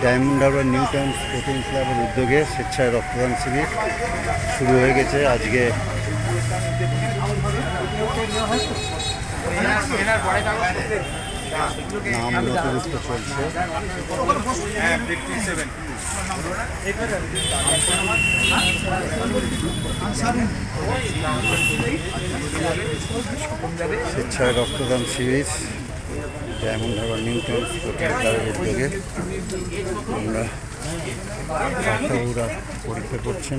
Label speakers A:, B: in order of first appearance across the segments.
A: Diamond Harbour New Town Sporting ক্লাবের উদ্যোগে স্বেচ্ছায় রক্তদান শিবির শুরু হয়ে গেছে। আজকে নাম নথিভুক্ত চলছে। স্বেচ্ছায় রক্তদান শিবির ডায়মন্ড হারবার নিউ টাউন স্পোর্টিং ক্লাবের উদ্যোগে আমরা ডাক্তারবাবুরা পরীক্ষা করছেন।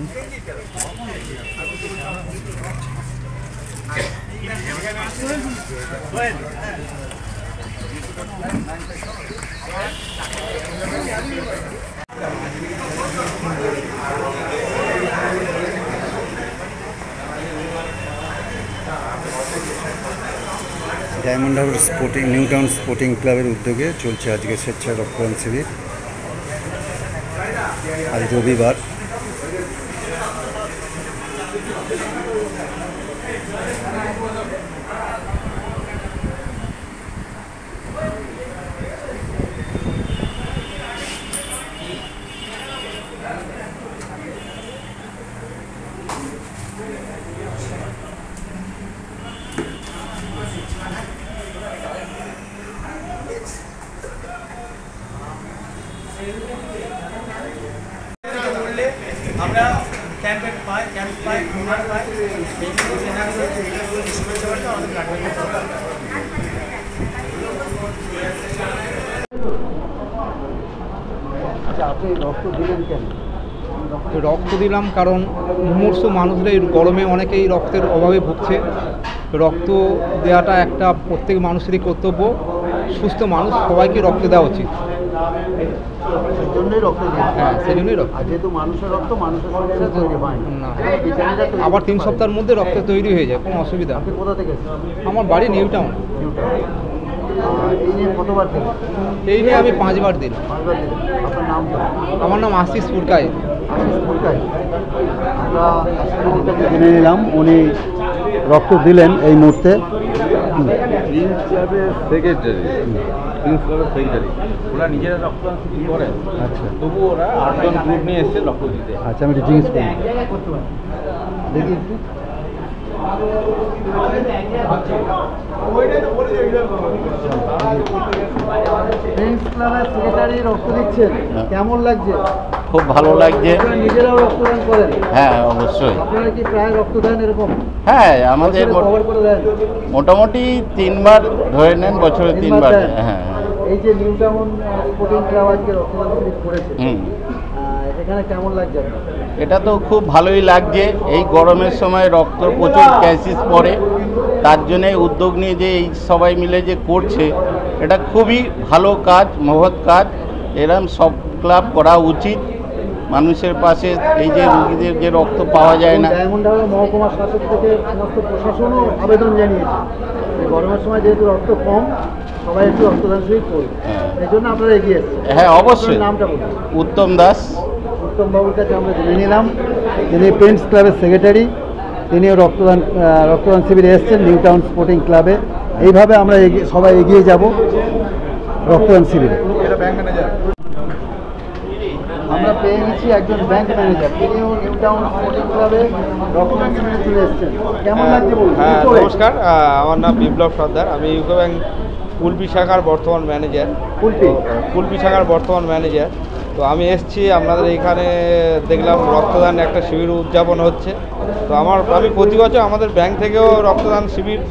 A: ডায়মন্ড হারবার স্পোর্টিং নিউ টাউন স্পোর্টিং ক্লাবের উদ্যোগে চলছে আজকে স্বেচ্ছায় রক্তদান শিবির। আজ রবিবার।
B: আমরা ক্যাম্পে পাই ঘুমার পাই
A: আপনি রক্ত দিলেন কেন?
C: রক্ত দিলাম কারণ মুমূর্ষু মানুষরা এই গরমে অনেকেই রক্তের অভাবে ভুগছে। রক্ত দেওয়াটা একটা প্রত্যেক মানুষেরই কর্তব্য। সুস্থ মানুষ সবাইকে রক্ত দেওয়া উচিত।
A: সেজন্যই রক্ত দিন।
C: হ্যাঁ, সেজন্যই রক্ত।
A: যেহেতু মানুষের রক্ত মানুষের শরীরে তৈরি হয়
C: না, আবার 3 সপ্তাহের মধ্যে রক্ত তৈরি হয়ে যায়, কোনো অসুবিধা।
A: আপনি কোথা থেকে?
C: আমার বাড়ি নিউ টাউন।
A: এই নিয়ে কতবার দিলেন?
C: এই নিয়ে আমি 5 বার দিলাম।
A: 5 বার দিলেন। আপনার নাম?
C: আমার নাম আশিস পুরকাই।
A: আমরা জেনে নিলাম উনি রক্ত দিলেন এই মুহূর্তে।
D: প্রিন্স ক্লাবের সেক্রেটারি ওরা নিজেরা রক্তদান শিবির করেন।
A: আচ্ছা,
D: তবু ওরা 8 জন গ্রুপ নিয়ে এসছে রক্ত দিতে।
A: আচ্ছা, আমি একটু জিজ্ঞেস করি দেখি একটু। প্রিন্স ক্লাবের সেক্রেটারি রক্ত দিচ্ছেন, কেমন লাগছে?
E: খুব ভালো লাগছে।
A: নিজেরাও রক্তদান করেন?
E: হ্যাঁ, অবশ্যই।
A: আপনারা কি প্রায় রক্তদান এরকম?
E: হ্যাঁ, আমাদের
A: কভার করে দেন?
E: মোটামুটি 3 বার ধরে নেন, বছরে 3 বার। হ্যাঁ,
A: এই যে নিউ টাউন স্পোর্টিং ক্লাব আজকে রক্তদান শিবির করেছে,
E: হুম,
A: এখানে কেমন লাগছে?
E: এটা তো খুব ভালোই লাগছে। এই গরমের সময় রক্ত প্রচুর ক্রাইসিস পড়ে, তার জন্যে উদ্যোগ নিয়ে যে এই সবাই মিলে যে করছে, এটা খুবই ভালো কাজ, মহৎ কাজ। এরম সব ক্লাব করা উচিত। মানুষের পাশে এই যে রোগীদের যে রক্ত পাওয়া যায় না।
A: ডায়মন্ড হারবার মহকুমা শাসক থেকে সমস্ত প্রশাসনও আবেদন জানিয়েছে গরমের সময় যেহেতু রক্ত কম, সবাই একটু রক্তদান শিবির করবে। এই জন্য আপনারা এগিয়ে এসেছেন।
E: হ্যাঁ, অবশ্যই।
A: নামটা বলুন।
E: উত্তম দাস।
A: উত্তম বাবুর কাছে আমরা জেনে নিলাম, তিনি প্রিন্স ক্লাবের সেক্রেটারি। তিনিও রক্তদান শিবিরে এসেছেন নিউ টাউন স্পোর্টিং ক্লাবে। এইভাবে আমরা সবাই এগিয়ে যাব রক্তদান শিবিরে। আমরা পেয়ে গেছি একজন ব্যাংক ম্যানেজার, তিনিও নিউ টাউন স্পোর্টিং ক্লাবে রক্তদান শিবিরে চলে এসেছেন। কেমন লাগছে বলুন?
C: হ্যাঁ, নমস্কার। আমার নাম বিপ্লব সর্দার। আমি ইউকো ব্যাংক কুলপি শাখার বর্তমান ম্যানেজার। কুলপি শাখার বর্তমান ম্যানেজার। তো আমি এসেছি আপনাদের এইখানে, দেখলাম রক্তদান একটা শিবির উদযাপন হচ্ছে। তো আমি প্রতি বছর আমাদের ব্যাংক থেকেও রক্তদান শিবির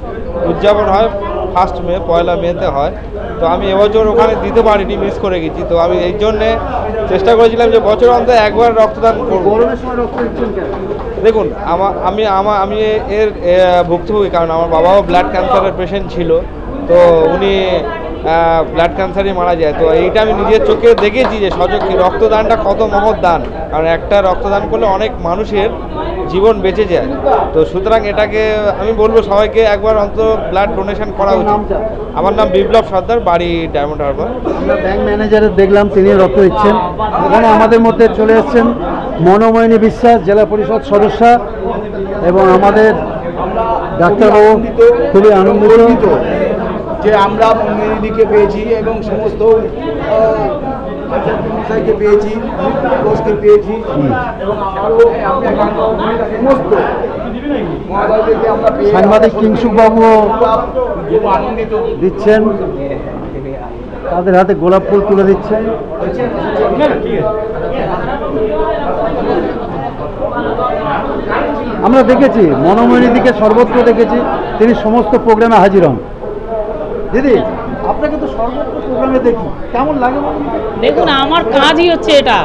C: উদযাপন হয় 1 মে, 1 মেতে হয়। তো আমি এবছর ওখানে দিতে পারিনি, মিস করে গেছি। তো আমি এই জন্যে চেষ্টা করেছিলাম যে বছর অন্তত একবার রক্তদান করব।
A: গরমের সময় রক্ত দিচ্ছেন কেন?
C: দেখুন, আমি এর ভুক্তভোগী, কারণ আমার বাবাও ব্লাড ক্যান্সারের পেশেন্ট ছিল। তো উনি ব্লাড ক্যান্সারই মারা যায়। তো এইটা আমি নিজের চোখে দেখেছি যে সচক্ষে রক্তদানটা কত মহৎ দান। কারণ একটা রক্তদান করলে অনেক মানুষের জীবন বেঁচে যায়। তো সুতরাং এটাকে আমি বলবো সবাইকে একবার অন্তত ব্লাড ডোনেশন করা উচিত। আমার নাম বিপ্লব সর্দার, বাড়ি ডায়মন্ড হারবার।
A: আমরা ব্যাংক ম্যানেজারের দেখলাম তিনি রক্ত দিচ্ছেন। এখানে আমাদের মধ্যে চলে এসেছেন মনোময়নী বিশ্বাস, জেলা পরিষদ সদস্য, এবং আমাদের ডাক্তারবাবু খুবই আনন্দিত
F: যে আমরা মনোময়নীকে পেয়েছি এবং সমস্ত
B: মশাইকে পেয়েছি, ঘোষকে পেয়েছি এবং আরও সমস্ত মহাদয়দেরকে আমরা পেয়ে
A: সাংবাদিক কিংসুক বাবু
B: খুব আনন্দিত।
A: দিচ্ছেন, তাদের হাতে গোলাপ ফুল তুলে দিচ্ছেন। আমরা দেখেছি মনোময়ীদিকে সর্বত্র দেখেছি, তিনি সমস্ত প্রোগ্রামে হাজির হন। দিদি, আপনাকে তো সর্বত্র প্রোগ্রামে দেখি, কেমন লাগে বলুন তো?
F: দেখুন, আমার কাজই হচ্ছে এটা।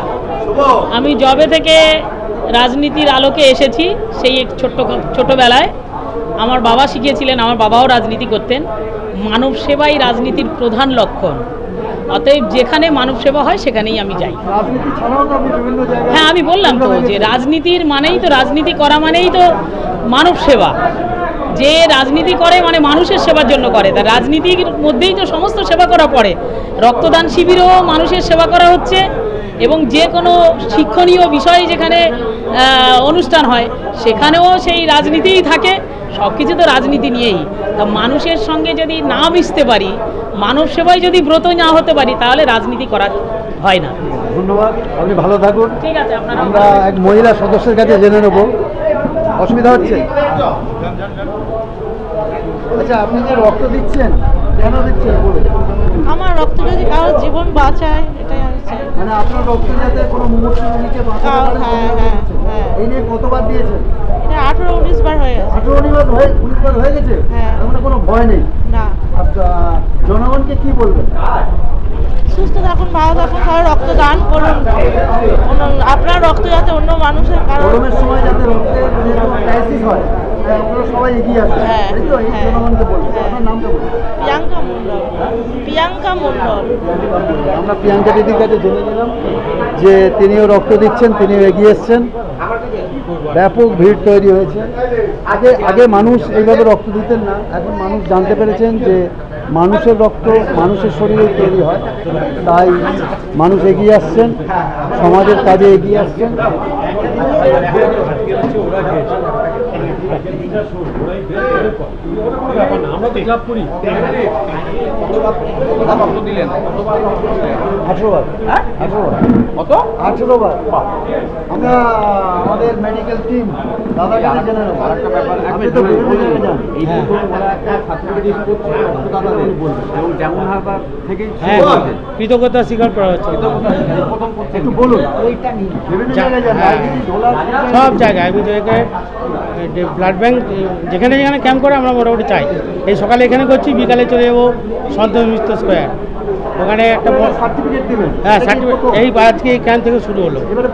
F: আমি জবে থেকে রাজনীতির আলোকে এসেছি, সেই এক ছোট্টবেলায় আমার বাবা শিখিয়েছিলেন, আমার বাবাও রাজনীতি করতেন। মানব সেবাই রাজনীতির প্রধান লক্ষণ, অতএব যেখানে মানব সেবা হয় সেখানেই আমি যাই।
A: রাজনীতি ছাড়াও তো আপনি বিভিন্ন জায়গায়,
F: হ্যাঁ, আমি বললাম তো যে রাজনীতির মানেই তো, রাজনীতি করা মানেই তো মানব সেবা। যে রাজনীতি করে মানে মানুষের সেবার জন্য করে, তা রাজনীতির মধ্যেই তো সমস্ত সেবা করা পড়ে। রক্তদান শিবিরেও মানুষের সেবা করা হচ্ছে, এবং যে কোনো শিক্ষণীয় বিষয় যেখানে অনুষ্ঠান হয় সেখানেও সেই রাজনীতিই থাকে। সব কিছু তো রাজনীতি নিয়েই। তা মানুষের সঙ্গে যদি না মিশতে পারি, মানব সেবায় যদি ব্রত না হতে পারি, তাহলে রাজনীতি করা হয় না।
A: ধন্যবাদ, আপনি ভালো থাকুন।
F: ঠিক আছে, আপনারা
A: আমরা এক মহিলা সদস্যের কাছে জেনে নেব, অসুবিধা হচ্ছে? আচ্ছা, আপনি যে রক্ত দিচ্ছেন, কেন দিচ্ছেন বলুন?
G: আমার রক্ত যদি কারোর জীবন বাঁচায়, এটাই আমি চাই।
A: মানে আপনার রক্ত যাতে কোনো মুমূর্ষু রোগীকে বাঁচাতে পারে,
G: হ্যাঁ,
A: সেজন্য
G: হ্যাঁ,
A: দিচ্ছেন।
G: হ্যাঁ।
A: এই নিয়ে কতবার দিয়েছেন?
G: এটা 18-19 বার হয়ে গেছে।
A: 18 বার হয়ে গেছে।
G: হ্যাঁ।
A: তার মানে কোনো ভয় নেই।
G: না,
A: আচ্ছা, জনগণকে কি বলবেন?
G: সুস্থ থাকুন, ভালো থাকুন, সবাই রক্তদান করুন। আপনার রক্ত যাতে অন্য মানুষের কারণ।
A: গরমের সময় যাতে রক্তের ক্রাইসিস হয়, আপনারা সবাই এগিয়ে আসেন,
G: হ্যাঁ,
A: তাই তো? এই
G: হ্যাঁ,
A: জনগণকে বলবেন।
G: হ্যাঁ।
A: আপনার নামটা বলুন।
G: প্রিয়াঙ্কা মণ্ডল। প্রিয়াঙ্কা মণ্ডল।
A: আমরা প্রিয়াঙ্কা দিদির কাছে জেনে নিলাম যে তিনিও রক্ত দিচ্ছেন, তিনিও এগিয়ে এসছেন। ব্যাপক ভিড় তৈরি হয়েছে। আগে মানুষ এইভাবে রক্ত দিতেন না, এখন মানুষ জানতে পেরেছেন যে মানুষের রক্ত মানুষের শরীরে তৈরি হয়, তাই মানুষ এগিয়ে আসছেন, সমাজের কাজে এগিয়ে আসছেন।
D: দিলেন
A: 18 বার। 18 বার। আমরা আমাদের মেডিকেল টিম দাদা কাছে জেনে নেব। আপনি তো বিভিন্ন জায়গায় যান।
D: এই প্রথম ওরা একটা সার্টিফিকেট ইস্যু করছে রক্তদাতাদের এবং যেমন হারবার থেকেই
B: কৃতজ্ঞতা স্বীকার করা হচ্ছে
D: প্রথম করছে।
A: একটু বলুন। বিভিন্ন জায়গায় যান, রাজনীতি, ঢোলার
B: সব জায়গায়। আমি জায়গায় ব্লাড ব্যাংক যেখানে যেখানে ক্যাম্প করে আমরা মোটামুটি চাই। এই সকালে এখানে করছি, বিকালে চলে যাবো সন্তোষ মিত্র স্কোয়ার, ওখানে একটা
A: সার্টিফিকেট দিবেন।
B: হ্যাঁ সার্টিফিকেট এই আজকে এই ক্যাম্প থেকে শুরু হলো।
A: এবারে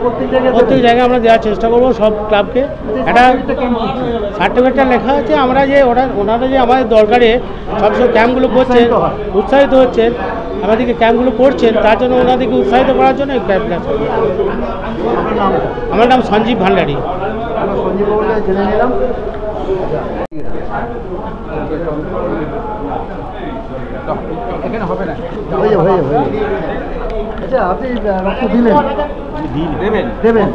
B: প্রত্যেক জায়গায় আমরা দেওয়ার চেষ্টা করবো সব ক্লাবকে। একটা সার্টিফিকেটটা লেখা আছে, আমরা যে ওনারা যে আমাদের দরকারে সবসময় ক্যাম্পগুলো করছেন, উৎসাহিত হচ্ছেন, আমাদেরকে ক্যাম্পগুলো করছেন, তার জন্য ওনাদেরকে উৎসাহিত করার জন্য এই ক্যাম্পটা। আমার নাম সঞ্জীব ভান্ডারী।
A: সঞ্জীব বাবুকে জেনে নিলাম।
D: এখানে হবে না,
A: হয়ে যাবে। আচ্ছা, আপনি রক্ত দিলেন?
D: দেবেন
A: দেবেন।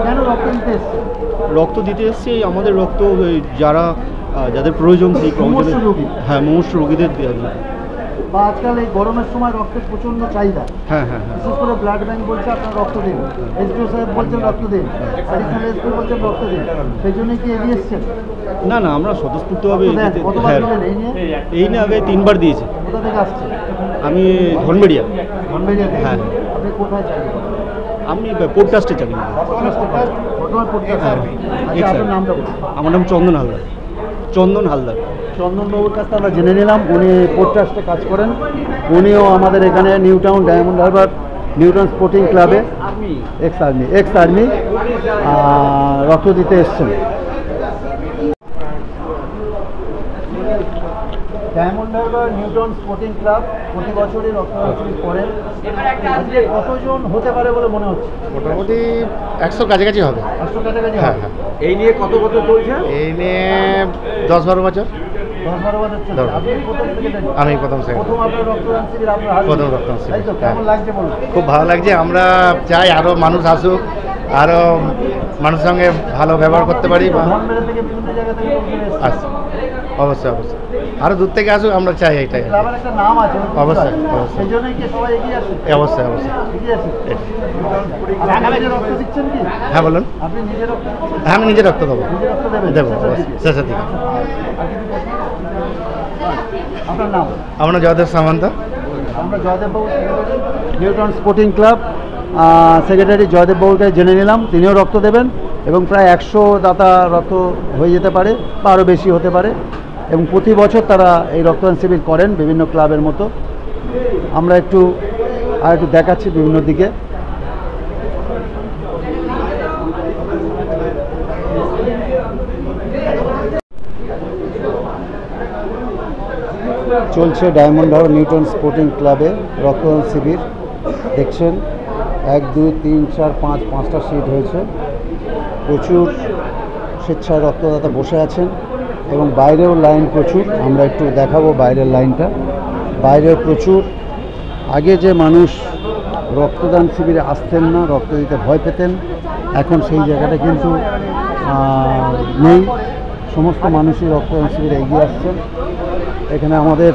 A: কেন রক্ত দিতে এসছেন?
H: রক্ত দিতে এসছি আমাদের রক্ত যারা যাদের প্রয়োজন সেই
A: মুমূর্ষু রোগী।
H: হ্যাঁ মুমূর্ষু রোগীদের দেওয়া যায়।
A: বা আজকাল এই গরমের সময় রক্তের প্রচণ্ড চাহিদা,
H: হ্যাঁ হ্যাঁ হ্যাঁ
A: বিশেষ করে ব্লাড ব্যাংক বলছে আপনার রক্ত দিন, এসডিও সাহেব বলছেন রক্ত দিন, অ্যাডিশনাল এসপি বলছেন রক্ত দিন, সেই জন্য কি এগিয়ে এসছেন?
H: না না আমরা স্বতঃস্ফূর্তভাবে
A: রক্ত দেন। কতবার
H: হ্যাঁ
A: দিলেন এই নিয়ে?
H: এই নিয়ে আগে 3 বার দিয়েছি।
A: কোথা থেকে আসছে?
H: আমি ধনবেড়িয়া।
A: ধনবেড়িয়া থেকে?
H: হ্যাঁ।
A: আপনি কোথায় চাকরি করেন?
H: আমি পোর্ট ট্রাস্টে চাকরি করি।
A: বর্তমান পড়তে
H: হ্যাঁ।
A: আচ্ছা, আপনার নামটা বলুন।
H: আমার নাম চন্দন হালদার। চন্দন হালদার।
A: চন্দনবাবুর কাছ থেকে আমরা জেনে নিলাম, উনি পোর্ট ট্রাস্টে কাজ করেন। উনিও আমাদের এখানে new town diamond Harbour New Town sporting ক্লাবে এক্স আর্মি রক্ত দিতে এসছেন। Diamond Harbour New Town sporting club প্রতি বছরই রক্তদান শিবির করেন। আজকে কতজন হতে পারে বলে মনে হচ্ছে?
I: মোটামুটি 100 কাছাকাছি হবে।
A: 800 কাছাকাছি
I: হ্যাঁ
A: হবে।
I: হ্যাঁ
D: এই নিয়ে কত বছর চলছে?
I: এই নিয়ে 10-12 বছর।
A: 10-12 বছর চলছে।
I: ধরুন।
A: আপনি প্রথম সেক্রেটারি?
I: আমি প্রথম সেকেন্ড।
A: প্রথম আপনার রক্তদান শিবির আপনার হাতে?
I: প্রথম রক্তদান শিবির,
A: তাই তো? কেমন
I: হ্যাঁ।
A: লাগছে বলুন?
I: খুব ভালো লাগছে। আমরা চাই আরও মানুষ আসুক, আরও মানুষের সঙ্গে ভালো ব্যবহার করতে পারি।
A: ধনবেড়া থেকে বিভিন্ন জায়গা থেকে লোকজন এসছে।
I: আচ্ছা, অবশ্যই অবশ্যই। আরও দূর থেকে আসুক, আমরা চাই এটাই।
A: ক্লাবের একটা নাম আছে
I: অবশ্যই, অবশ্যই।
A: সেই জন্যই কি সবাই এগিয়ে আসে?
I: অবশ্যই, অবশ্যই।
A: এগিয়ে আসে। আপনি নিজে রক্ত দিচ্ছেন কি?
I: হ্যাঁ বলুন।
A: আপনি নিজে রক্ত দিচ্ছেন?
I: হ্যাঁ, আমি নিজে রক্ত দেবো।
A: নিজে রক্ত দেবেন?
I: দেবো শেষের দিকে।
A: আপনার নাম?
I: আপনার জয়দেব সামন্ত।
A: আমরা জয়দেববাবু নিউটাউন স্পোর্টিং ক্লাব সেক্রেটারি জয়দেববাবুকে জেনে নিলাম, তিনিও রক্ত দেবেন এবং প্রায় 100 দাতা রক্ত হয়ে যেতে পারে বা আরও বেশি হতে পারে এবং প্রতি বছর তারা এই রক্তদান শিবির করেন বিভিন্ন ক্লাবের মতো। আমরা একটু দেখাচ্ছি বিভিন্ন দিকে। চলছে ডায়মন্ড হারবার নিউটাউন স্পোর্টিং ক্লাবে রক্তদান শিবির। দেখছেন 1 2 3 4 5 5টা সিট হয়েছে। প্রচুর স্বেচ্ছায় রক্তদাতা বসে আছেন এবং বাইরেও লাইন প্রচুর। আমরা একটু দেখাবো বাইরের লাইনটা। বাইরেও প্রচুর। আগে যে মানুষ রক্তদান শিবিরে আসতেন না, রক্ত দিতে ভয় পেতেন, এখন সেই জায়গাটা কিন্তু নেই। সমস্ত মানুষই রক্তদান শিবিরে এগিয়ে আসছেন। এখানে আমাদের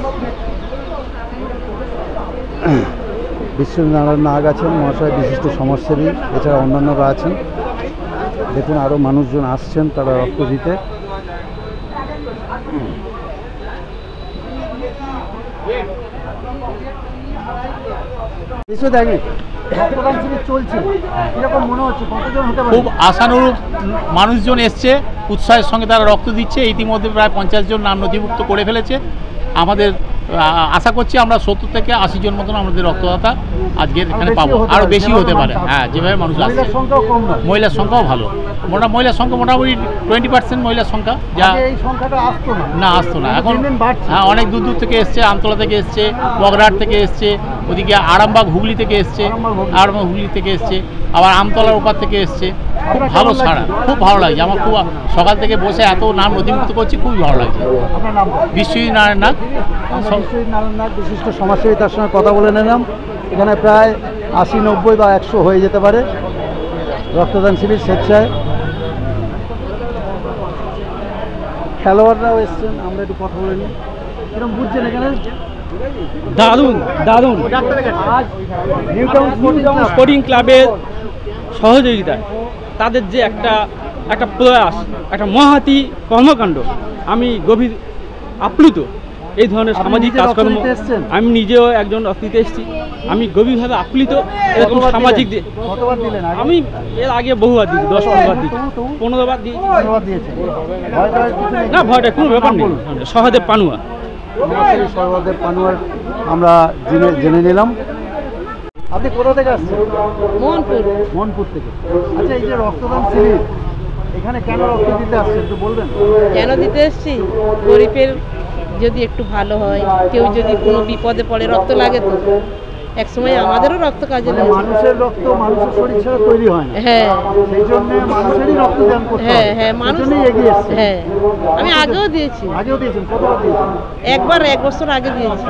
A: বিশ্বনারায়ণ নাগ আছেন, মহাশয় বিশিষ্ট সমাজসেবী, এছাড়া অন্যান্যরা আছেন। দেখুন আরও মানুষজন আসছেন তারা রক্ত দিতে। রক্তদান শিবির চলছে, কিরকম মনে হচ্ছে? কতজন হতে পারে?
J: খুব আশানুরূপ মানুষজন এসছে, উৎসাহের সঙ্গে তারা রক্ত দিচ্ছে। ইতিমধ্যে প্রায় 50 জন নাম নথিভুক্ত করে ফেলেছে। আমাদের আশা করছি আমরা 70 থেকে 80 জন মতন আমাদের রক্তদাতা আজকে এখানে পাবো। আরও বেশি হতে পারে। হ্যাঁ, যেভাবে মানুষ আসছে। মহিলার সংখ্যাও ভালো। মহিলার সংখ্যা মোটামুটি 20% মহিলার সংখ্যা, যা না আসতো না, এখন হ্যাঁ অনেক দূর দূর থেকে এসছে। আমতলা থেকে এসছে, বগরাহাট থেকে এসছে, ওদিকে আরামবাগ হুগলি থেকে এসছে, আরামবাগ হুগলি থেকে এসছে, আবার আমতলার ওপার থেকে এসছে। খুব ভালো ছাড়া, খুব ভালো লাগছে আমার। খুব সকাল থেকে বসে এত নাম নথিভুক্ত করছি, খুবই ভালো লাগছে। বিশ্বজিৎ নারায়ণ নাগ,
A: বিশ্বজিৎ নারায়ণ নাগ বিশিষ্ট সমাজসেবী, তার সঙ্গে কথা বলে নিলাম। এখানে প্রায় 80 90 বা 100 হয়ে যেতে পারে রক্তদান শিবির স্বেচ্ছায়। খেলোয়াড়রাও এসছেন, আমরা একটু কথা বলে নিই। কিরকম বুঝছেন এখানে?
K: দারুণ দারুণ। আজ নিউটাউন স্পোর্টিং ক্লাবের সহযোগিতায় তাদের যে একটা প্রয়াস, একটা মহাতি কর্মকাণ্ড, আমি গভীর আপ্লুত। এই ধরনের সামাজিক কাজকর্ম, আমি নিজেও একজন রক্ত দিতে এসেছি, আমি গভীরভাবে আপ্লুত। এরকম সামাজিক আমি এর আগে বহুবার দিই, 10-15 বার দিই, 15 বার দিই। না, ভয়টা কোনো ব্যাপার নেই। সহদেব পানুয়া,
A: সহদেব পানুয়ার আমরা জেনে নিলাম। আপনি কোথা থেকে আসছেন? মোহনপুর থেকে। আচ্ছা, এই যে রক্তদান শিবির, এখানে কেন রক্ত দিতে আসছেন একটু বলবেন?
G: কেন দিতে এসছি? গরিবের যদি একটু ভালো হয়, কেউ যদি কোনো বিপদে পড়ে, রক্ত লাগে তো একসময় আমাদেরও রক্ত কাজে লাগে।
A: মানুষের রক্ত মানুষের শরীর ছাড়া তৈরি হয় না।
G: হ্যাঁ,
A: সেই জন্য মানুষেরই রক্তদান করতে হয়।
G: হ্যাঁ,
A: মানুষই এগিয়ে এসছে।
G: হ্যাঁ, আমি আগেও দিয়েছি।
A: আগেও দিয়েছেন? কতবার দিয়েছেন?
G: একবার, 1 বছর আগে দিয়েছি।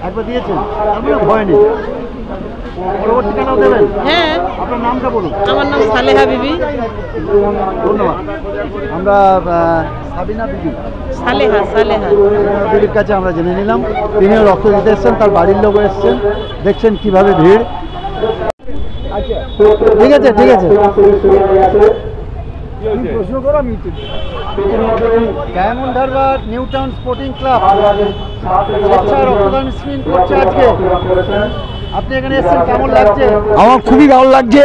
A: একবার দিয়েছেন, তার মানে ভয় নেই। পরবর্তীকালেও দেবেন?
G: হ্যাঁ।
A: আপনার নামটা বলুন।
G: আমার নাম সালেহা বিবি।
A: ধন্যবাদ। আমরা সাবিনা বিবি,
G: সালেহা
A: বিবির কাছে আমরা জেনে নিলাম, তিনিও রক্ত দিতে এসছেন, তার বাড়ির লোক এসছেন। দেখছেন কিভাবে ভিড়। ঠিক আছে, ঠিক আছে। প্রশ্ন করো, আমি ডায়মন্ড হারবার নিউটাউন স্পোর্টিং ক্লাব স্বেচ্ছায় রক্তদান শিবির করছে আজকে। আপনি এখানে এসেছেন, কেমন লাগছে?
L: আমার খুবই ভালো লাগছে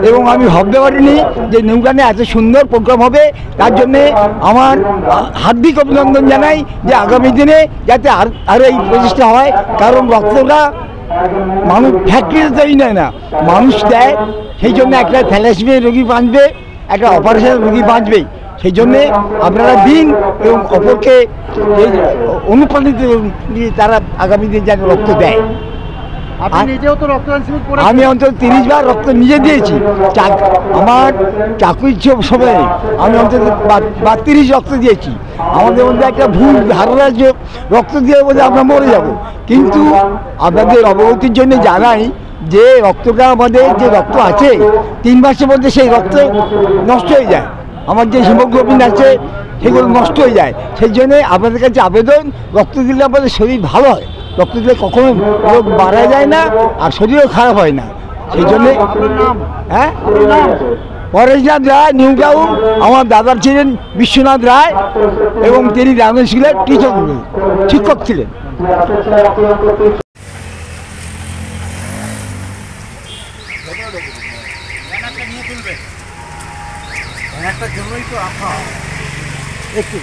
L: এবং আমি ভাবতে পারিনি যে নিউটাউনে এত সুন্দর প্রোগ্রাম হবে। তার জন্যে আমার হার্দিক অভিনন্দন জানাই যে আগামী দিনে যাতে আরও এই প্রচেষ্টা হয়। কারণ রক্তটা মানুষ ফ্যাক্টরিতে তৈরি নেয় না, মানুষ দেয়। সেই জন্য একটা থ্যালাসেমিয়া রোগী বাঁচবে, একটা অপারেশন রোগী বাঁচবে। সেই জন্যে আপনারা দিন এবং অপরকে অনুপ্রাণিত তারা আগামী দিন যেন রক্ত দেয়।
A: আপনি নিজেও তো রক্তদান শিবির করেছেন?
L: আমি অন্তত 30 বার রক্ত নিজে দিয়েছি। আমার চাকরির সময় আমি অন্তত 32 রক্ত দিয়েছি। আমাদের মধ্যে একটা ভুল ধারণা যে রক্ত দিয়ে বলে আমরা মরে যাব, কিন্তু আপনাদের অবগতির জন্য জানাই যে রক্তটা আমাদের যে রক্ত আছে 3 মাসের মধ্যে সেই রক্ত নষ্ট হয়ে যায়। আমার যে হিমোগ্লোবিন আছে সেগুলো নষ্ট হয়ে যায়। সেই জন্যে আপনাদের কাছে আবেদন, রক্ত দিলে আমাদের শরীর ভালো হয়, রক্ত দিলে কখনো রোগ বাড়া যায় না আর শরীরও খারাপ হয় না। সেই জন্যে হ্যাঁ, পরেশনাথ রায়, নিউ টাউন। আমার দাদা ছিলেন বিশ্বনাথ রায় এবং তিনি রামেশ স্কুলের টিচার ছিলেন, শিক্ষক ছিলেন।
M: একটু